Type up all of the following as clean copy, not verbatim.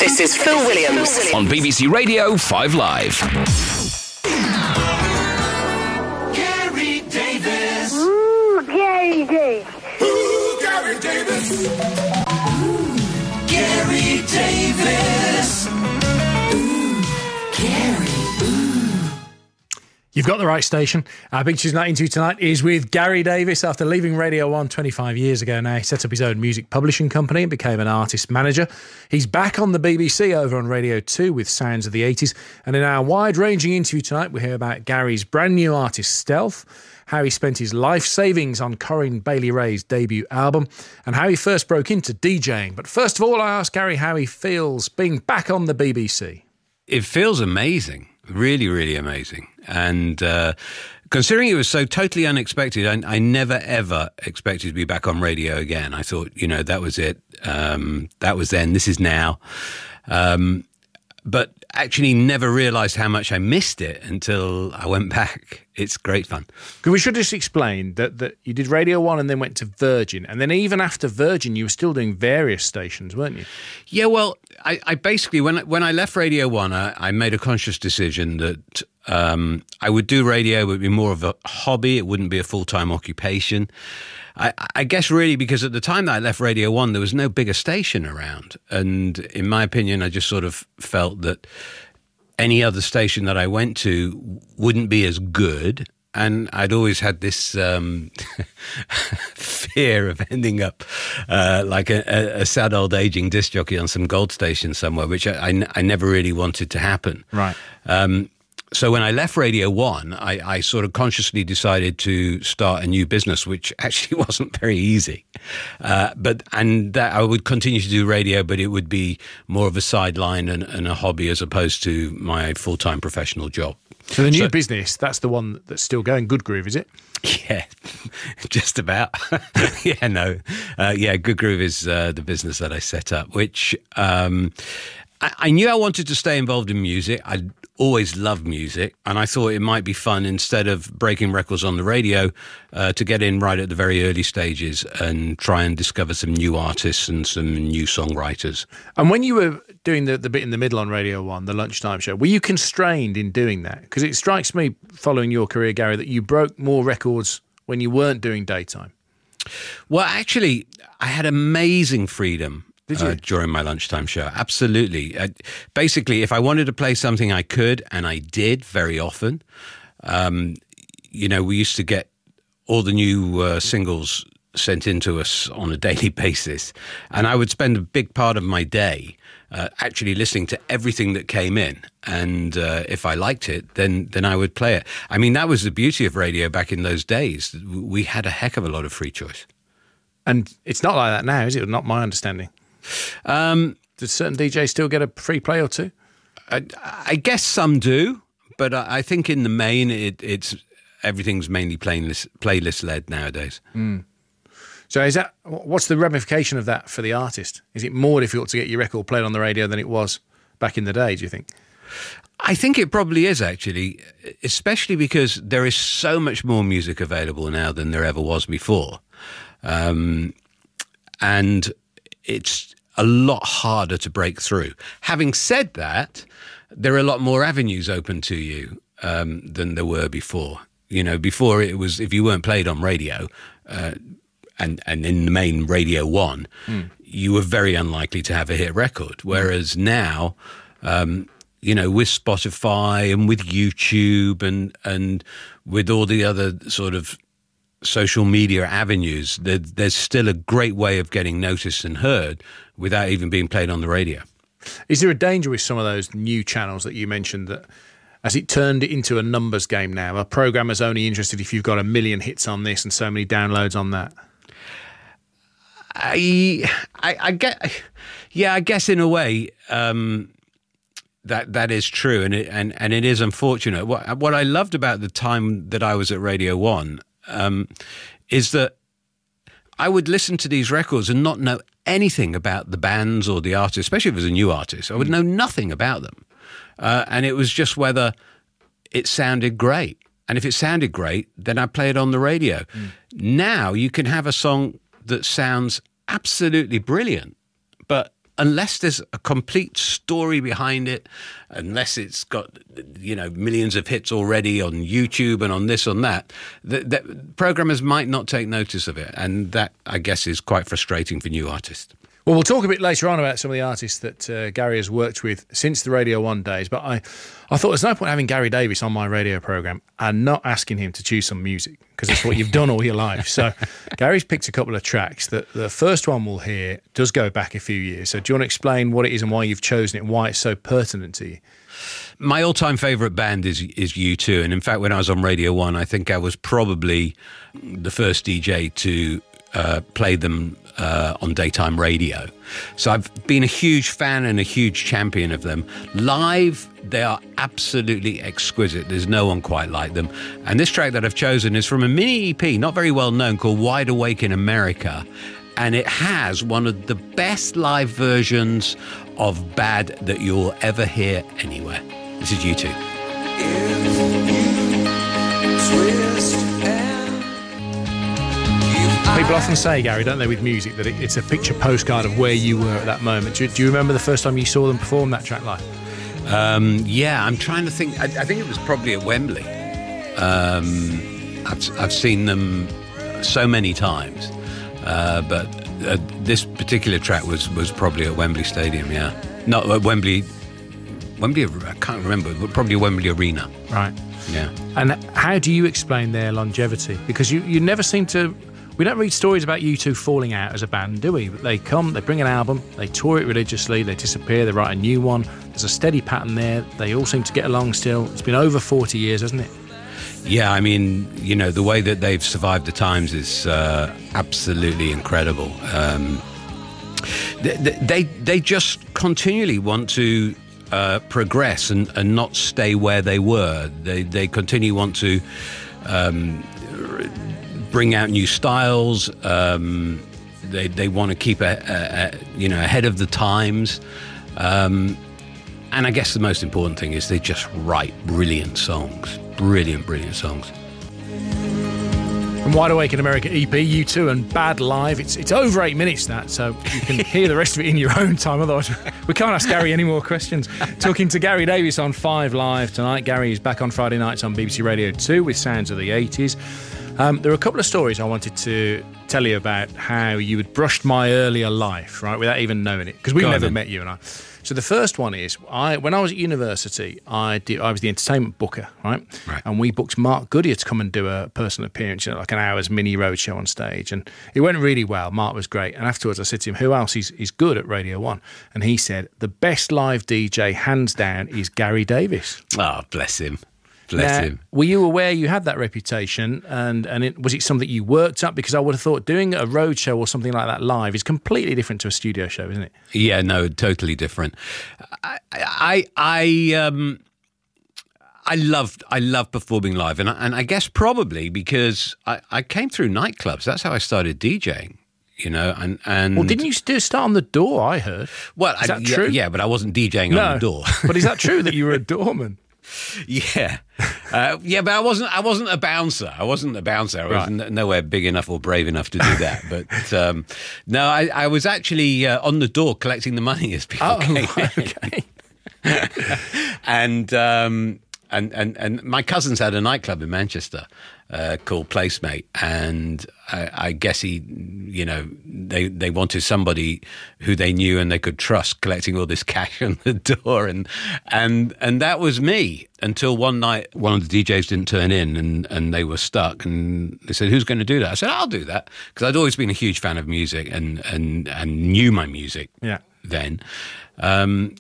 This is Phil Williams on BBC Radio 5 Live. Gary Davies. Ooh, Gary Davies. Ooh, Gary Davies. Ooh, Gary Davies. Ooh, Gary. You've got the right station. Our Big Tunes 19 tonight is with Gary Davies. After leaving Radio 1 25 years ago now, he set up his own music publishing company and became an artist manager. He's back on the BBC over on Radio 2 with Sounds of the 80s. And in our wide-ranging interview tonight, we hear about Gary's brand new artist, Stealth, how he spent his life savings on Corinne Bailey Rae's debut album, and how he first broke into DJing. But first of all, I asked Gary how he feels being back on the BBC. It feels amazing. Really, really amazing. And considering it was so totally unexpected, I never, ever expected to be back on radio again. I thought, that was it. That was then. This is now. But actually never realised how much I missed it until I went back. It's great fun. We should just explain that you did Radio 1 and then went to Virgin. And then even after Virgin, you were still doing various stations, weren't you? Yeah, well, I basically, when I left Radio 1, I made a conscious decision that I would do radio. It would be more of a hobby. It wouldn't be a full-time occupation. I guess really because at the time that I left Radio 1, there was no bigger station around. And in my opinion, I just sort of felt that any other station that I went to wouldn't be as good. And I'd always had this fear of ending up like a sad old aging disc jockey on some gold station somewhere, which I never really wanted to happen. Right. So when I left Radio 1, I sort of consciously decided to start a new business, which actually wasn't very easy. But that I would continue to do radio, but it would be more of a sideline and a hobby as opposed to my full-time professional job. So the new business, that's the one that's still going, Good Groove, is it? Yeah, just about. Yeah, no. Good Groove is the business that I set up, which I knew I wanted to stay involved in music. I always loved music, and I thought it might be fun, instead of breaking records on the radio, to get in right at the very early stages and try and discover some new artists and some new songwriters. And when you were doing the bit in the middle on Radio 1, the lunchtime show, were you constrained in doing that? Because it strikes me, following your career, Gary, that you broke more records when you weren't doing daytime. Well, actually, I had amazing freedom. Did you? During my lunchtime show? Absolutely. Basically, if I wanted to play something, I could, and I did very often. We used to get all the new singles sent in to us on a daily basis, and I would spend a big part of my day actually listening to everything that came in, and if I liked it, then I would play it. I mean, that was the beauty of radio back in those days. We had a heck of a lot of free choice. And it's not like that now, is it? Not my understanding. Does certain DJs still get a free play or two? I guess some do, but I think in the main, it's everything's mainly playlist led nowadays. Mm. So what's the ramification of that for the artist? Is it more difficult to get your record played on the radio than it was back in the day, do you think? I think it probably is, actually, especially because there is so much more music available now than there ever was before. And it's a lot harder to break through. Having said that, there are a lot more avenues open to you than there were before. Before it was, if you weren't played on radio, and in the main Radio 1, you were very unlikely to have a hit record. Whereas now, with Spotify and with YouTube and with all the other sort of social media avenues, there's still a great way of getting noticed and heard without even being played on the radio. Is there a danger with some of those new channels that you mentioned, that as it turned it into a numbers game now, a programmer's only interested if you've got 1 million hits on this and so many downloads on that? I guess in a way that is true, and it is unfortunate. What I loved about the time that I was at Radio 1 is that I would listen to these records and not know anything about the bands or the artists, especially if it was a new artist. I would know nothing about them. And it was just whether it sounded great. And if it sounded great, then I'd play it on the radio. Now you can have a song that sounds absolutely brilliant, but unless there's a complete story behind it, unless it's got, millions of hits already on YouTube and on this, on that, that programmers might not take notice of it. And that, I guess, is quite frustrating for new artists. Well, we'll talk a bit later on about some of the artists that Gary has worked with since the Radio 1 days, but I thought there's no point having Gary Davies on my radio programme and not asking him to choose some music, because that's what you've done all your life. So Gary's picked a couple of tracks. The first one we'll hear does go back a few years. So do you want to explain what it is and why you've chosen it and why it's so pertinent to you? My all-time favourite band is U2, and in fact, when I was on Radio 1, I think I was probably the first DJ to play them on daytime radio. So I've been a huge fan and a huge champion of them. Live, they are absolutely exquisite. There's no one quite like them. And this track that I've chosen is from a mini EP, not very well known, called Wide Awake in America. And it has one of the best live versions of Bad that you'll ever hear anywhere. This is U2. People often say, Gary, don't they, with music, that it's a picture postcard of where you were at that moment. Do you remember the first time you saw them perform that track live? Yeah, I'm trying to think. I think it was probably at Wembley. I've seen them so many times, but this particular track was probably at Wembley Stadium. Yeah, not at Wembley. I can't remember, but probably Wembley Arena. Right. Yeah. And how do you explain their longevity? Because you never seem to. We don't read stories about U2 falling out as a band, do we? They come, they bring an album, they tour it religiously, they disappear, they write a new one. There's a steady pattern there. They all seem to get along still. It's been over 40 years, hasn't it? Yeah, I mean, the way that they've survived the times is absolutely incredible. They just continually want to progress and not stay where they were. They continue want to bring out new styles. They want to keep ahead of the times. And I guess the most important thing is they just write brilliant songs. Brilliant songs. From Wide Awake in America EP, U2 and Bad Live. It's over 8 minutes, that, so you can hear the rest of it in your own time. Otherwise, we can't ask Gary any more questions. Talking to Gary Davies on 5 Live tonight. Gary is back on Friday nights on BBC Radio 2 with Sounds of the 80s. There are a couple of stories I wanted to tell you about how you had brushed my earlier life, right, without even knowing it, because we've never met, you and I. So the first one is, when I was at university, I was the entertainment booker, right? And we booked Mark Goodyear to come and do a personal appearance, like an hour's mini roadshow on stage. And it went really well. Mark was great. And afterwards I said to him, who else is good at Radio 1? And he said, the best live DJ, hands down, is Gary Davies. Oh, bless him. Bless him. Were you aware you had that reputation, and was it something you worked up? Because I would have thought doing a road show or something like that live is completely different to a studio show, isn't it? Yeah, no, totally different. I love performing live, and I guess probably because I came through nightclubs. That's how I started DJing. And well, didn't you start on the door? I heard. Well, is that true? Yeah, but I wasn't DJing on the door. But is that true that you were a doorman? Yeah, but I wasn't a bouncer. I wasn't a bouncer. I was nowhere big enough or brave enough to do that. But no, I was actually on the door collecting the money as people came. Okay. And my cousins had a nightclub in Manchester called Placemate, and I guess they wanted somebody who they knew and they could trust collecting all this cash on the door, and that was me until one night one of the DJs didn't turn in and they were stuck, and they said, who's going to do that? I said, I'll do that, because I'd always been a huge fan of music and knew my music then.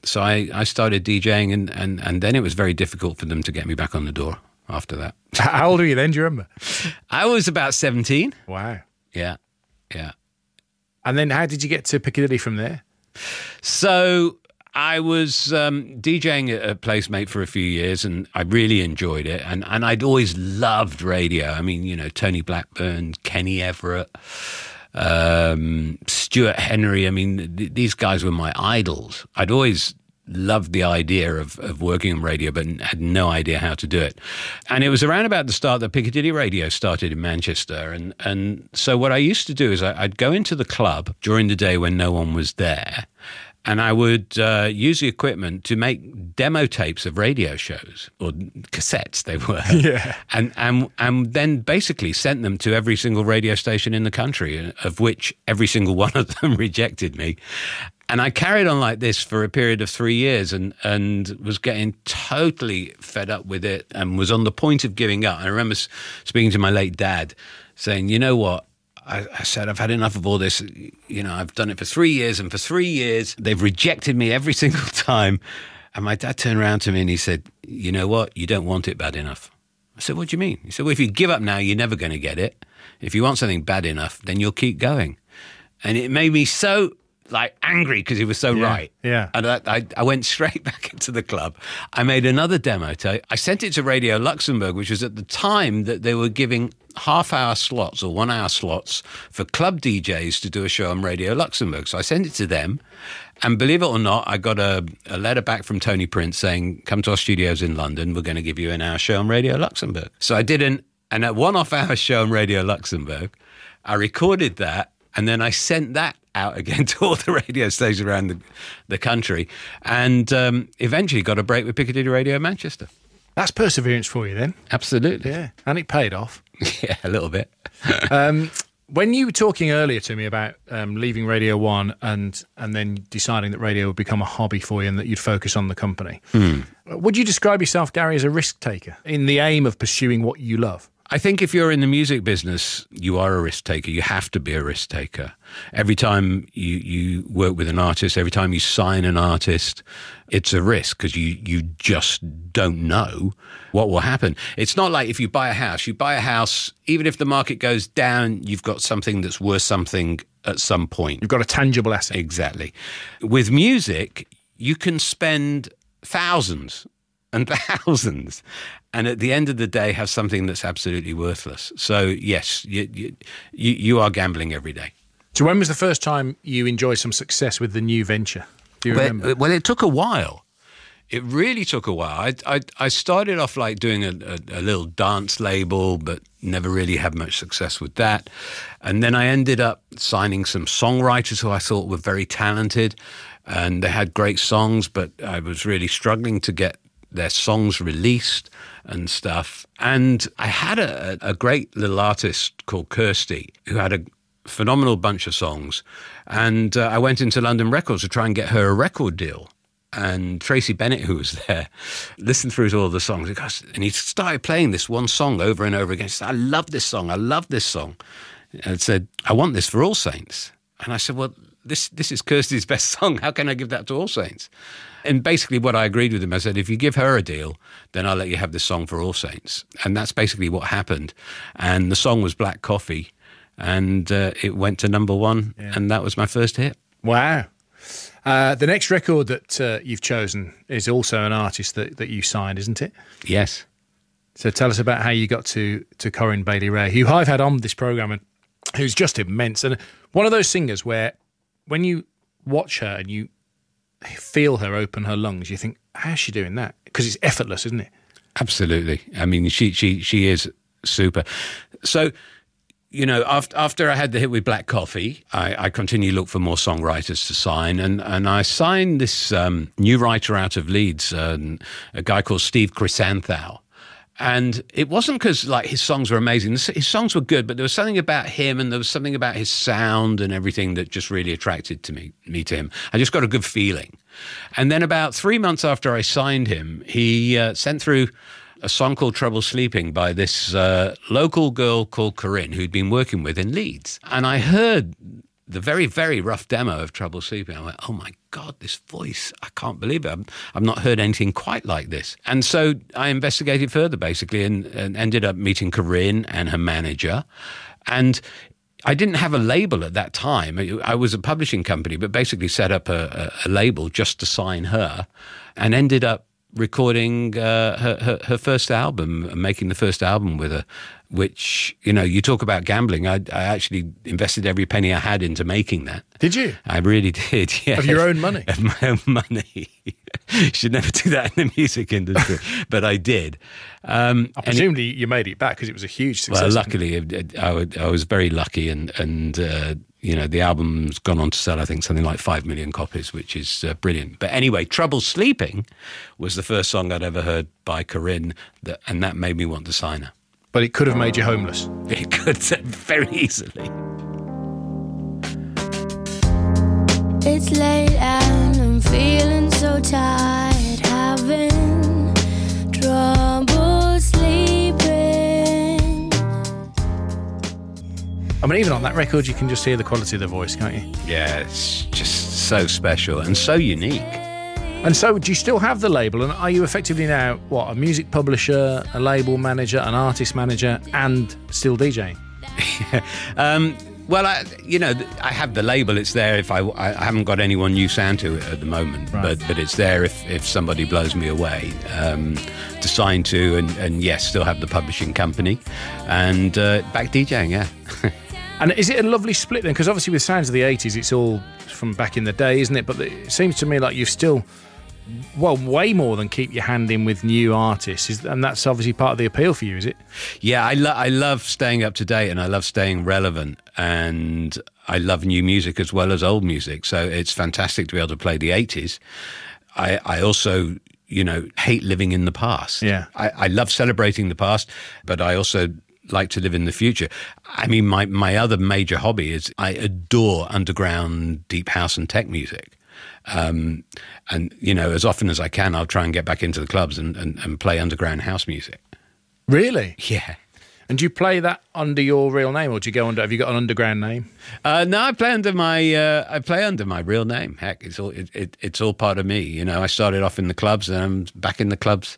So I started DJing, and then it was very difficult for them to get me back on the door after that. How old were you then? Do you remember? I was about 17. Wow. Yeah. And then how did you get to Piccadilly from there? So I was DJing at Placemate for a few years, and I really enjoyed it. And I'd always loved radio. I mean, Tony Blackburn, Kenny Everett, Stuart Henry. I mean, these guys were my idols. I'd always loved the idea of working on radio, but had no idea how to do it. And it was around about the start that Piccadilly Radio started in Manchester. And so what I used to do is I'd go into the club during the day when no one was there, And I would use the equipment to make demo tapes of radio shows, or cassettes they were. Yeah. And then basically sent them to every single radio station in the country, of which every single one of them rejected me. And I carried on like this for a period of 3 years and was getting totally fed up with it and was on the point of giving up. I remember speaking to my late dad saying, you know what? I said, I've had enough of all this. You know, I've done it for 3 years, and for 3 years, they've rejected me every single time. And my dad turned around to me and he said, you know what? You don't want it bad enough. I said, what do you mean? He said, well, if you give up now, you're never going to get it. If you want something bad enough, then you'll keep going. And it made me so angry because he was so right. Yeah. And I went straight back into the club. I made another demo tape. I sent it to Radio Luxembourg, which was at the time that they were giving half-hour slots or 1 hour slots for club DJs to do a show on Radio Luxembourg. So I sent it to them. And believe it or not, I got a letter back from Tony Prince saying, come to our studios in London. We're going to give you an hour show on Radio Luxembourg. So I did a 1.5-hour show on Radio Luxembourg. I recorded that. And then I sent that out again to all the radio stations around the country, and eventually got a break with Piccadilly Radio Manchester. That's perseverance for you then. Absolutely. Yeah. And it paid off. Yeah, a little bit. When you were talking earlier to me about leaving Radio 1 and then deciding that radio would become a hobby for you and that you'd focus on the company, would you describe yourself, Gary, as a risk taker in the aim of pursuing what you love? I think if you're in the music business, you are a risk taker. You have to be a risk taker. Every time you work with an artist, every time you sign an artist, it's a risk because you just don't know what will happen. It's not like if you buy a house, even if the market goes down, you've got something that's worth something at some point. You've got a tangible asset. Exactly. With music, you can spend thousands and thousands, and at the end of the day have something that's absolutely worthless. So yes, you are gambling every day. So when was the first time you enjoyed some success with the new venture? Do you remember? Well, it took a while. It really took a while. I started off like doing a little dance label, but never really had much success with that. And then I ended up signing some songwriters who I thought were very talented, and they had great songs, but I was really struggling to get their songs released and stuff. And I had a great little artist called Kirsty who had a phenomenal bunch of songs. And I went into London Records to try and get her a record deal. And Tracy Bennett, who was there, listened through to all the songs. And he started playing this one song over and over again. He said, I love this song. I love this song. And said, I want this for All Saints. And I said, well, this is Kirsty's best song. How can I give that to All Saints? And basically what I agreed with him, I said, if you give her a deal, then I'll let you have this song for All Saints. And that's basically what happened. And the song was Black Coffee, and it went to number one, and that was my first hit. Wow. The next record that you've chosen is also an artist that you signed, isn't it? Yes. So tell us about how you got to Corinne Bailey Rae, who I've had on this programme and who's just immense. And one of those singers where when you watch her and you feel her open her lungs, you think, how's she doing that? Because it's effortless, isn't it? Absolutely. I mean, she is super. So, you know, after I had the hit with Black Coffee, I continued to look for more songwriters to sign, and I signed this new writer out of Leeds, a guy called Steve Chrysanthou. And it wasn't because like his songs were amazing. His songs were good, but there was something about him and there was something about his sound and everything that just really attracted me to him. I just got a good feeling. And then about 3 months after I signed him, he sent through a song called Trouble Sleeping by this local girl called Corinne, who'd been working with in Leeds. And I heard the very, very rough demo of Trouble Sleeping. I went, oh my God, this voice, I can't believe it. I've not heard anything quite like this. And so I investigated further, basically, and ended up meeting Corinne and her manager. And I didn't have a label at that time. I was a publishing company, but basically set up a label just to sign her, and ended up recording her first album and making the first album with her, which, you know, you talk about gambling. I actually invested every penny I had into making that. Did you? I really did, yeah. Of your own money? Of my own money. Should never do that in the music industry, but I did. Presumably you made it back because it was a huge success. Well, luckily, I was very lucky, and You know, the album's gone on to sell, I think, something like 5 million copies, which is brilliant. But anyway, Trouble Sleeping was the first song I'd ever heard by Corinne, and that made me want to sign her. But it could have made you homeless. It could, very easily. It's late and I'm feeling so tired, having trouble sleeping. I mean, even on that record, you can just hear the quality of the voice, can't you? Yeah, it's just so special and so unique. And so, do you still have the label? And are you effectively now, what, a music publisher, a label manager, an artist manager, and still DJing? Well, I have the label. It's there if I haven't got any one new sound to it at the moment, Right. but it's there if somebody blows me away to sign to, and yes, still have the publishing company, and back DJing, yeah. And is it a lovely split then? Because obviously with sounds of the 80s, it's all from back in the day, isn't it? But it seems to me like you've still, well, way more than keep your hand in with new artists. And that's obviously part of the appeal for you, is it? Yeah, I love staying up to date, and I love staying relevant, and I love new music as well as old music. So it's fantastic to be able to play the 80s. I also, hate living in the past. Yeah. I love celebrating the past, but I also like to live in the future. I mean, my other major hobby is I adore underground deep house and tech music. And, as often as I can, I'll try and get back into the clubs and play underground house music. Really? Yeah. And do you play that under your real name, or do you go under? Have you got an underground name? No, I play under my real name. Heck, it's all part of me. I started off in the clubs, and I'm back in the clubs,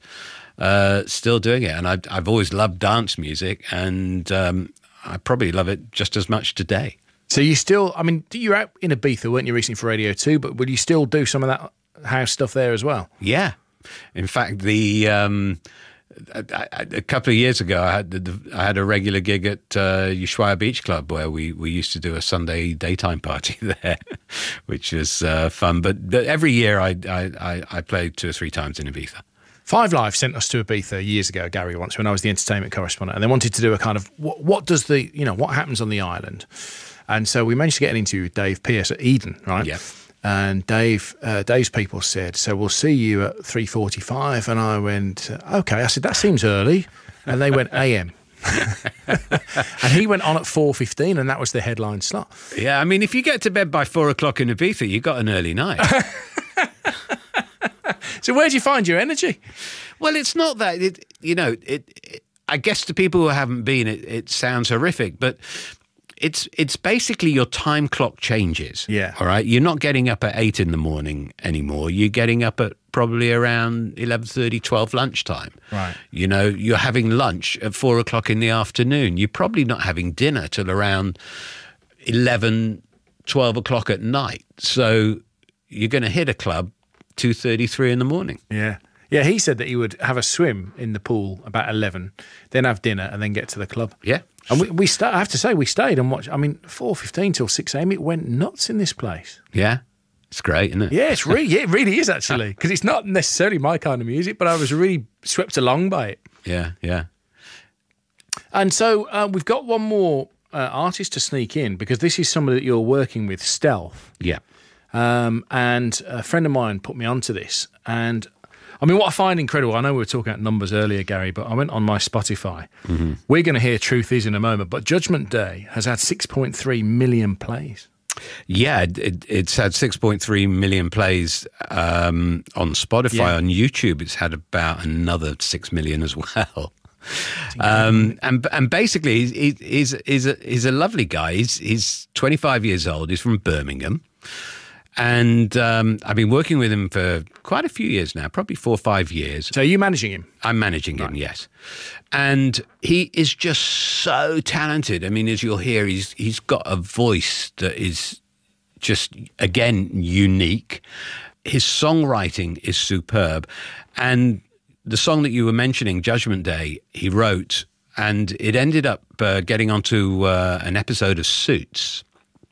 still doing it. And I've always loved dance music, and I probably love it just as much today. So you still, I mean, you're out in Ibiza, weren't you, recently for Radio 2, but will you still do some of that house stuff there as well? Yeah. In fact, a couple of years ago, I had a regular gig at Ushuaia Beach Club where we used to do a Sunday daytime party there, which was fun. But every year I play 2 or 3 times in Ibiza. 5 Live sent us to Ibiza years ago, Gary, once when I was the entertainment correspondent, and they wanted to do a kind of what does the what happens on the island, and so we managed to get an interview with Dave Pearce at Eden, right? Yeah. And Dave's people said, so we'll see you at 3:45, and I went, okay. I said that seems early, and they went AM. And he went on at 4:15, and that was the headline slot. Yeah, I mean, if you get to bed by 4 o'clock in Ibiza, you got an early night. So where do you find your energy? Well, it's not that I guess to people who haven't been, it sounds horrific, but it's basically your time clock changes. Yeah. All right. You're not getting up at 8 in the morning anymore. You're getting up at probably around 11:30, 12 lunchtime. Right. You're having lunch at 4 o'clock in the afternoon. You're probably not having dinner till around 11, 12 o'clock at night. So you're going to hit a club 2:30, 3 in the morning. Yeah. Yeah, he said that he would have a swim in the pool about 11, then have dinner, and then get to the club. Yeah. And I have to say, we stayed and watched. I mean, 4:15 till 6 a.m. It went nuts in this place. Yeah. It's great, isn't it? Yeah, it really is actually, because it's not necessarily my kind of music, but I was really swept along by it. Yeah, yeah. And so we've got one more artist to sneak in, because this is somebody that you're working with, Stealth. Yeah. And a friend of mine put me onto this. And I mean, what I find incredible, I know we were talking about numbers earlier, Gary, but I went on my Spotify. Mm-hmm. We're going to hear Truth Is in a moment, but Judgment Day has had 6.3 million plays. Yeah, it's had 6.3 million plays on Spotify. Yeah. On YouTube, it's had about another 6 million as well. And basically, he's a lovely guy. He's 25 years old. He's from Birmingham. And I've been working with him for quite a few years now, probably 4 or 5 years. So are you managing him? I'm managing him, yes. And he is just so talented. I mean, as you'll hear, he's got a voice that is just, again, unique. His songwriting is superb. And the song that you were mentioning, Judgment Day, he wrote, and it ended up getting onto an episode of Suits.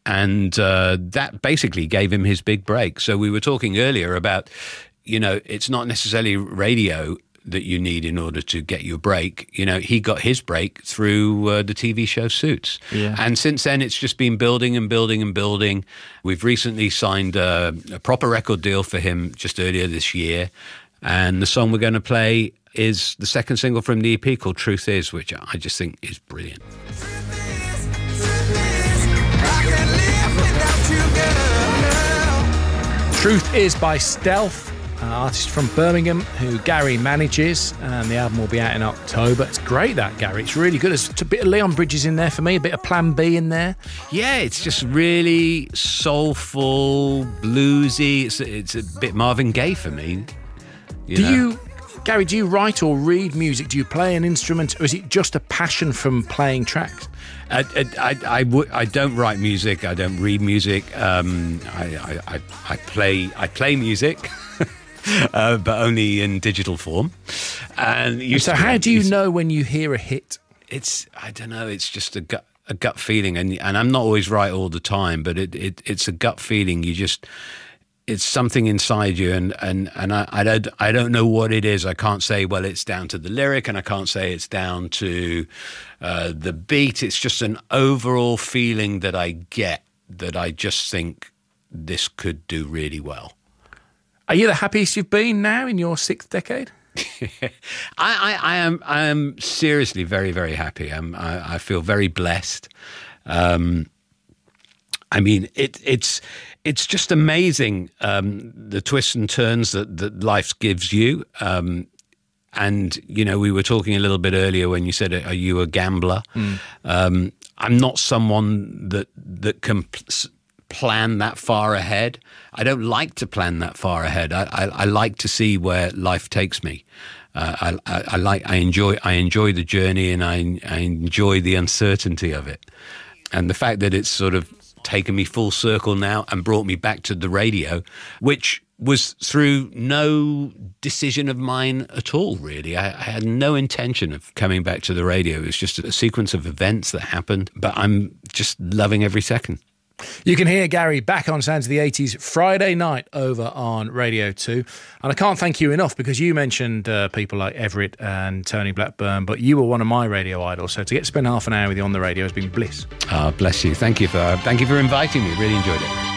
And that basically gave him his big break. So we were talking earlier about, it's not necessarily radio that you need in order to get your break. You know, he got his break through the TV show Suits. Yeah. And since then, it's just been building and building and building. We've recently signed a proper record deal for him just earlier this year. And the song we're going to play is the second single from the EP called Truth Is, which I just think is brilliant. Truth Is by Stealth, an artist from Birmingham who Gary manages, and the album will be out in October. It's great, that, Gary. It's really good. There's a bit of Leon Bridges in there for me, a bit of Plan B in there. Yeah, it's just really soulful, bluesy. It's a bit Marvin Gaye for me. Gary, do you write or read music? Do you play an instrument, or is it just a passion from playing tracks? I don't write music. I don't read music. I play music, but only in digital form. And so, how do you know when you hear a hit? I don't know. It's just a gut feeling, and I'm not always right all the time, but it's a gut feeling. It's something inside you, and I don't know what it is. I can't say, well, it's down to the lyric, and I can't say it's down to the beat. It's just an overall feeling that I get, that I just think this could do really well. Are you the happiest you've been now in your 6th decade? I am seriously very, very happy. I feel very blessed. I mean, it's just amazing, the twists and turns that life gives you. And, you know, we were talking a little bit earlier when you said, are you a gambler? I'm not someone that can plan that far ahead. I don't like to plan that far ahead. I like to see where life takes me. I enjoy the journey, and I enjoy the uncertainty of it. And the fact that it's sort of taken me full circle now and brought me back to the radio, which was through no decision of mine at all, really. I had no intention of coming back to the radio. It was just a sequence of events that happened, but I'm just loving every second. You can hear Gary back on Sounds of the 80s Friday night over on Radio 2. And I can't thank you enough, because you mentioned people like Everett and Tony Blackburn, but you were one of my radio idols. So to get to spend half an hour with you on the radio has been bliss. Bless you. Thank you for inviting me. Really enjoyed it.